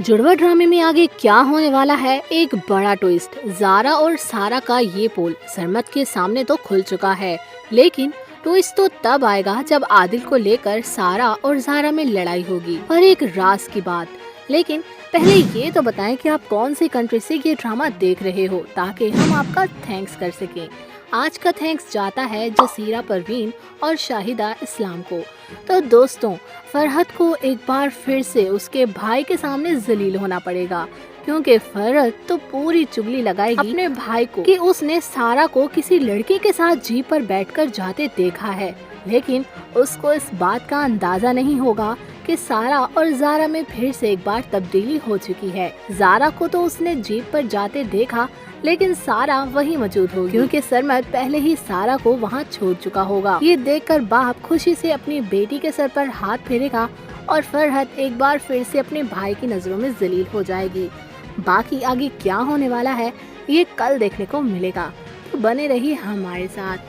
जुड़वा ड्रामे में आगे क्या होने वाला है, एक बड़ा ट्विस्ट। ज़ारा और सारा का ये पोल सरमत के सामने तो खुल चुका है, लेकिन ट्विस्ट तो तब आएगा जब आदिल को लेकर सारा और ज़ारा में लड़ाई होगी और एक राज की बात। लेकिन पहले ये तो बताएं कि आप कौन सी कंट्री से ये ड्रामा देख रहे हो, ताकि हम आपका थैंक्स कर सकें। आज का थैंक्स जाता है जसीरा परवीन और शाहिदा इस्लाम को। तो दोस्तों, फरहत को एक बार फिर से उसके भाई के सामने जलील होना पड़ेगा, क्योंकि फरहत तो पूरी चुगली लगाएगी अपने भाई को कि उसने सारा को किसी लड़के के साथ जीप पर बैठकर जाते देखा है। लेकिन उसको इस बात का अंदाजा नहीं होगा कि सारा और ज़ारा में फिर से एक बार तब्दीली हो चुकी है। ज़ारा को तो उसने जीप पर जाते देखा, लेकिन सारा वहीं मौजूद होगी, क्योंकि सरमत पहले ही सारा को वहां छोड़ चुका होगा। ये देखकर बाप खुशी से अपनी बेटी के सर पर हाथ फेरेगा और फरहत एक बार फिर से अपने भाई की नजरों में जलील हो जाएगी। बाकी आगे क्या होने वाला है, ये कल देखने को मिलेगा। तो बने रहिए हमारे साथ।